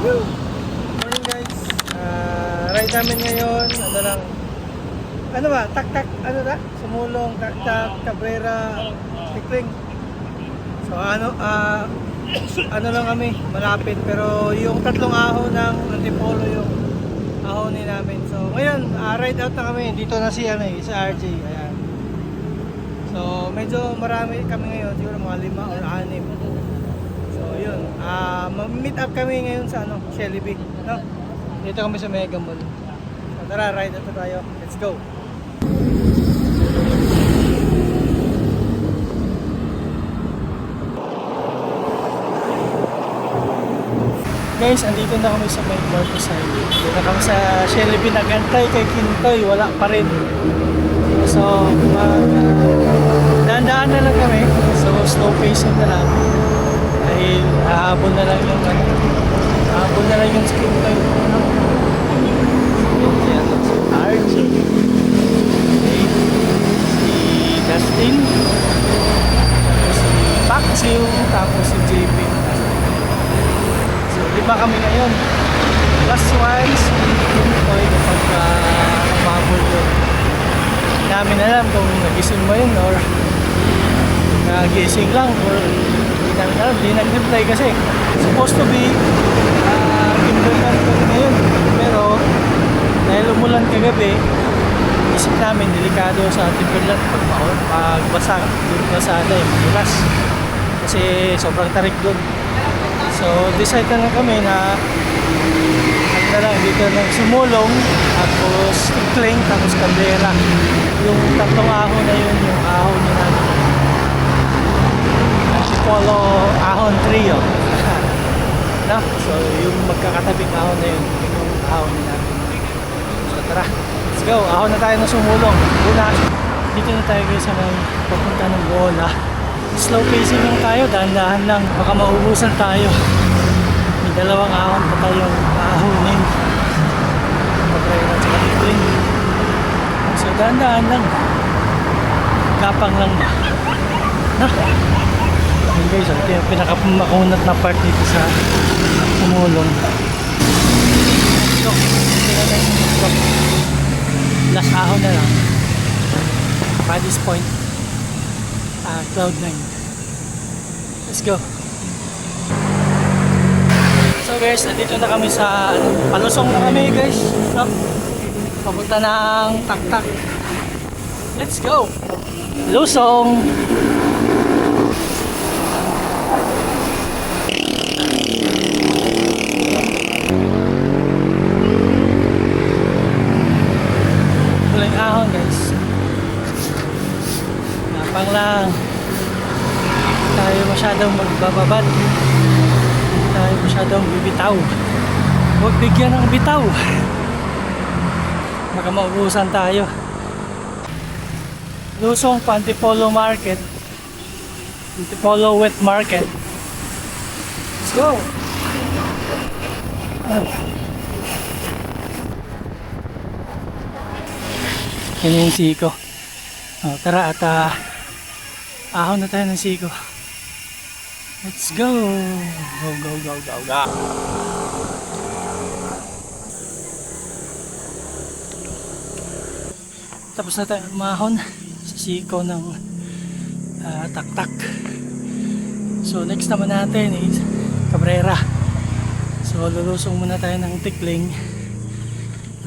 Morning guys. Ride namin ngayon. Ano ba? Tak-tak, ano na? Sumulong, tak-tak, Cabrera, Tikling. So ano lang kami, malapit. Pero yung tatlong ahon ng Antipolo yung ahonin namin. So ngayon, ride out na kami. Dito na si sa RJ. Ayan. So medyo marami kami ngayon. Siguro mga 5 or 6. So yun, meet up kami ngayon sa Shelby, no? Dito kami sa Mega Mall. So tara, ride na tayo. Let's go. Guys, andito na kami sa may motorcycle. Dito na kami sa Shelby, nagantay kay Kintoy, wala pa rin. So, dahan-dahan na lang kami. So, slow pacing na lang. Dahil hahabol na lang yung skin ko yung si RJ, si Dustin, tapos si Paxiu, tapos si JP. So 5 kami ngayon. Last ones, Kintoy kapag hahabol yun. Hindi namin alam kung nagising mo yun or nagising lang or hindi nag-reply kasi supposed to be Kimberland kami ngayon, pero dahil umulan kagabi, isip namin delikado sa Timberland pagbasa yung kalsada yung bukas kasi sobrang tarik doon. So decide na lang kami na dito lang sumulong, tapos Tikling, tapos Cabrera. Yung tatlong ahon na yun yung ahon na namin Antipolo ahon trio. No? So yung magkakatabing ahon na yun yung ahon na natin. So tara, let's go. Ahon na tayo ng sumulong. Una, dito na tayo guys sa may papunta ng bola. Slow pacing lang tayo, dahan-dahan lang, baka maubusan tayo. May 2 ahon pa tayong ahonin, Cabrera at Tikling. So dahan-dahan lang, gapang lang ba, no? Yun guys, ito yung pinakamakunat na part dito sa sumulong. Last ahon na lang, Paddy's Point, Cloud 9. Let's go. So guys, nandito na kami sa palusong na kami guys, no? Papunta ng Tak-tak. Let's go. Lusong. Huling ahon guys. Napang lang. Tayo masyadong magbababad. Tayo masyadong bibitaw. Huwag bigyan ng bitaw. Baka maubusan tayo. Lusong pa Antipolo Market, Antipolo Wet Market. Let's go. Yan yung siko. Tara at ahon na tayo ng siko. Let's go. Go, go, go, go, go. Tapos na tayo mahon sa siko ng Tak-tak. So next naman natin is Cabrera. So lulusong muna tayo ng Tikling,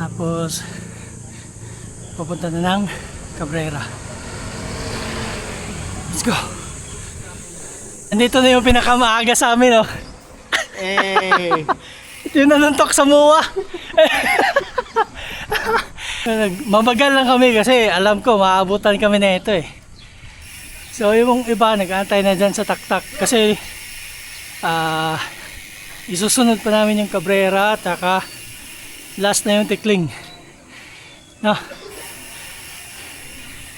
tapos pupunta na ng Cabrera. Let's go. Andito na yung pinakamaaga sa amin, oh. Ito yung nanuntok sa muwa. Mabagal lang kami kasi alam ko maabutan kami na ito eh. So yung iba nag-aantay na dyan sa Tak-tak kasi isusunod pa namin yung Cabrera at saka last na yung Tikling, no?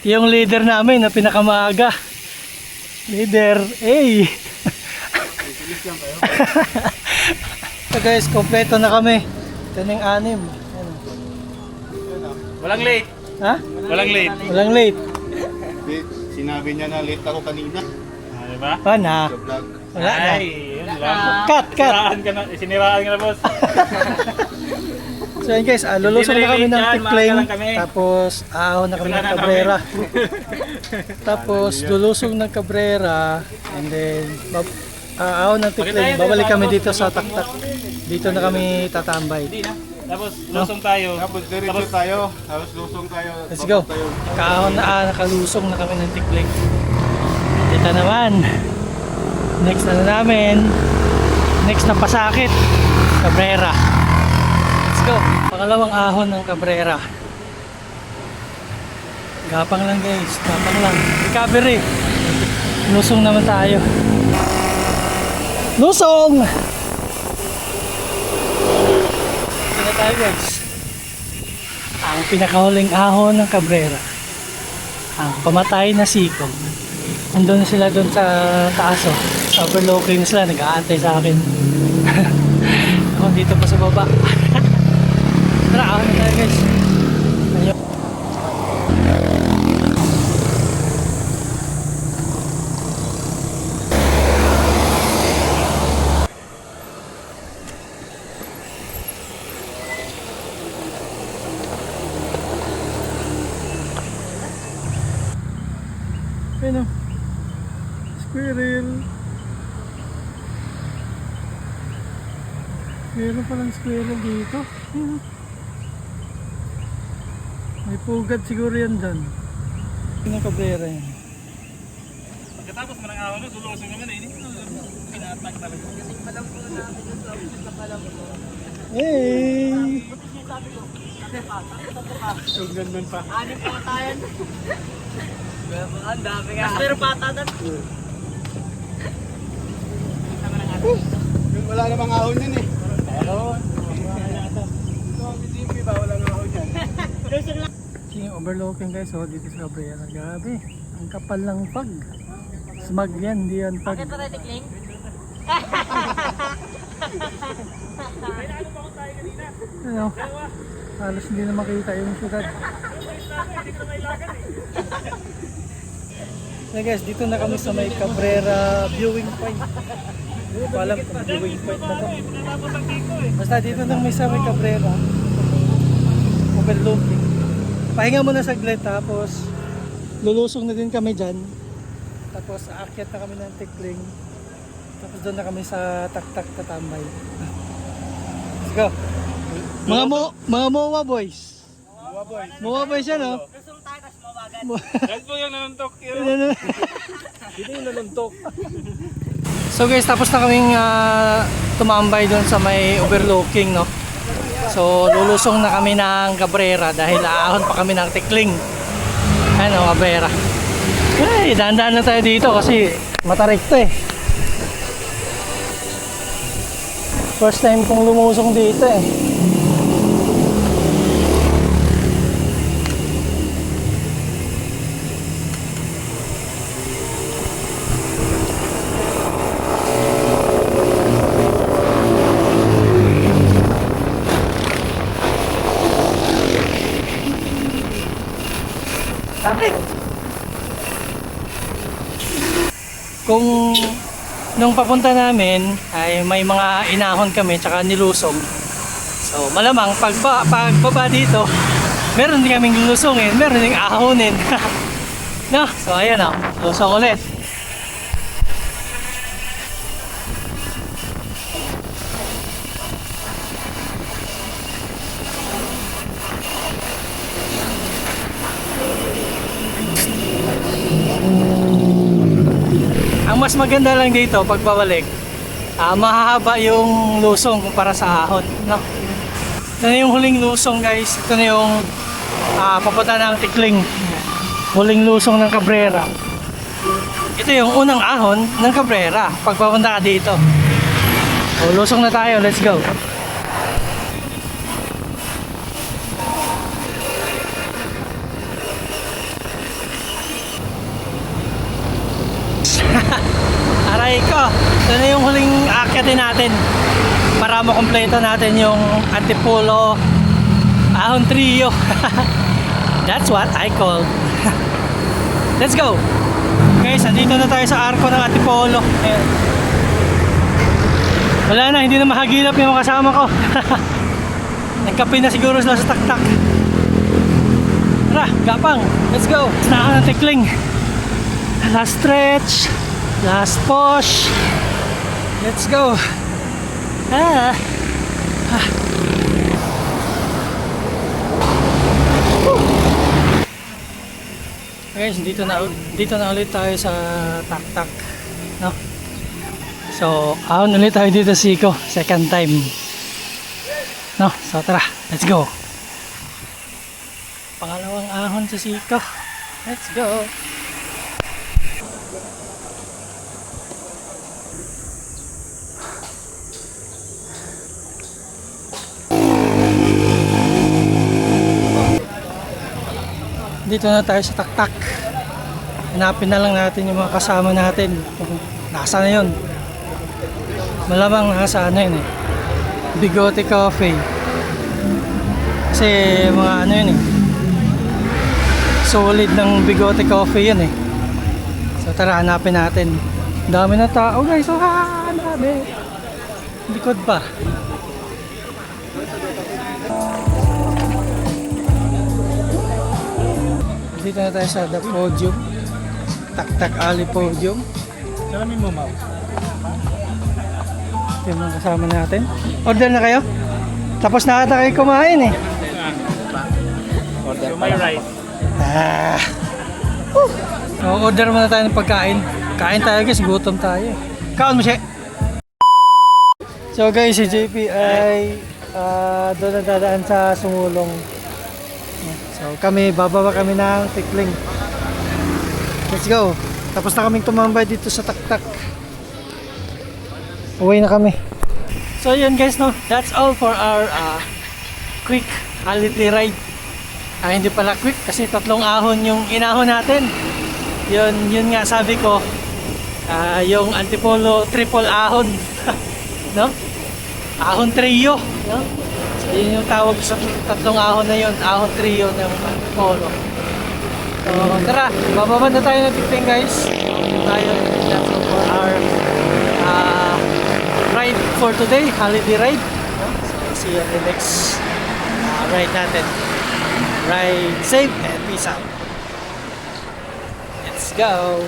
Ito yung leader namin na pinakamaaga. Leader, hey! So guys, kompleto na kami. Ito na yung 6. Walang late. Ha? Walang late. Walang late. Sinabi niya na late ako kanina. Diba? Wala na. Sa vlog. Wala na. Ay, yun Cut! Siniraan ka na, boss. So yun guys, lulusong na kami ng Hindi na tikling, lang kami. tapos ahon na kami Ito ng na Cabrera. Tapos lulusong ng Cabrera, and then ahon ng tikling, babalik kami dito sa taktak. Dito na kami tatambay. Hindi na. Tapos lusong tayo. Tapos diretso tayo. Tapos lusong tayo. Let's go. Kaahon na, nakalusong na kami ng tikling. Dito naman. Next na namin. Next na pasakit. Cabrera. Let's go. Pangalawang ahon ng Cabrera. Gapang lang guys. Gapang lang. Recovery. Lusong naman tayo. Lusong! Ito na tayo guys. Ang pinakahuling ahon ng Cabrera. Ang pamatay na sikong. Andun na sila doon sa taas oh. Sa overlooking sila. Nag-aantay sa akin. Ako dito pa sa baba. Tara, ahon na tayo guys. Ayun. Ayun o. Squirrel. Meron palang squirrel dito. Ayun o. May pugad siguro yan dyan. Yung Cabrera yan. Pagkatapos mo ng ahon, lusong naman eh. Pinatag talaga. Hey! Yung ganun pa. Anim patayan. Ang dami nga. Pero patadan. Yung wala namang ahon yan eh. Yung overlooking guys, oh, dito sa Cabrera. Grabe, ang kapal lang pag. Smag yan, hindi yan pag. Bakit pa tayo tikling? Ano? Halos hindi na makita yung syudad. So guys, dito na kami sa may Cabrera viewing point. Hindi ko alam kung viewing point na to. Basta dito na may sa may Cabrera. Overlooking. Pahinga muna saglit tapos lulusong na din kami dyan. Tapos aakyat na kami ng tikling. Tapos doon na kami sa taktak tatambay. Let's go. Mga MOA boys. MOA boys yan oh. Lusong tayo kasi mawagan. Yan po yung nanuntok. Dito yung nanuntok. So guys, tapos na kaming tumambay doon sa may overlooking, no? So lulusong na kami ng Cabrera dahil aahon pa kami ng tikling. Ano, Cabrera. Ay, dahan-dahan na tayo dito kasi matarik to eh. First time kong lumusong dito eh. Tarik! Kung nung papunta namin ay may mga inahon kami tsaka nilusong. So malamang pagbaba dito, meron din kaming lulusongin, meron din ahonin. No? So ayan o, lusong ulit. Ang mas maganda lang dito pag babalik, mahahaba yung lusong kumpara sa ahon, no? Ito na yung huling lusong guys. Ito na yung papunta ng tikling. Huling lusong ng Cabrera. Ito yung unang ahon ng Cabrera pag papunta ka dito. O, lusong na tayo, let's go. Aray ko, ito na yung huling akyatin natin para makompleto natin yung Antipolo Ahon Trio. That's what I call. Let's go. Guys, andito na tayo sa arko ng Antipolo. Ayan. Wala na, hindi na mahagilap yung mga kasama ko. Nagkape na siguro sila sa taktak. Tara, gapang, let's go. Na ako ng tikling. Last stretch, last push. Let's go. Ah. Ah. Guys, dito na ulit tayo sa taktak, no? So, ahon ulit tayo dito sa Siko, second time. No, so tara, let's go. Pangalawang ahon sa Siko. Let's go. Dito na tayo sa taktak. Hanapin na lang natin yung mga kasama natin. Kung nasa na yun. Malamang nasa ano yun eh. Bigote Coffee. Kasi mga ano yun eh. Solid ng Bigote Coffee yun eh. So tara, hanapin natin. Dami na tao guys. Ah, dami. Likod pa. Dito na tayo sa The Podium. Taktak Ali Podium. Salamin mo, Mau. Ito yung mga kasama natin. Order na kayo? Tapos na ata kayo kumain eh. So, may rice. Ah. So, order muna tayo ng pagkain. Kain tayo guys, gutom tayo. Kaon mo siya. So guys, si JP ay doon na dadaan sa Sumulong. So kami, bababa kami ng tikling. Let's go. Tapos na kaming tumambay dito sa taktak. Uwi na kami. So yun guys, no, that's all for our quick holiday ride. Hindi pala quick kasi 3 ahon yung inahon natin. Yun nga sabi ko, yung Antipolo triple ahon. No? Ahon trio, no? So, yun yung tawag sa 3 ahon na yun, ahon trio ng Antipolo. So tara, bababa na tayo ng tikling guys. Tayo, that's all for our ride for today, holiday ride. So see you on the next ride natin. Ride safe and peace out. Let's go.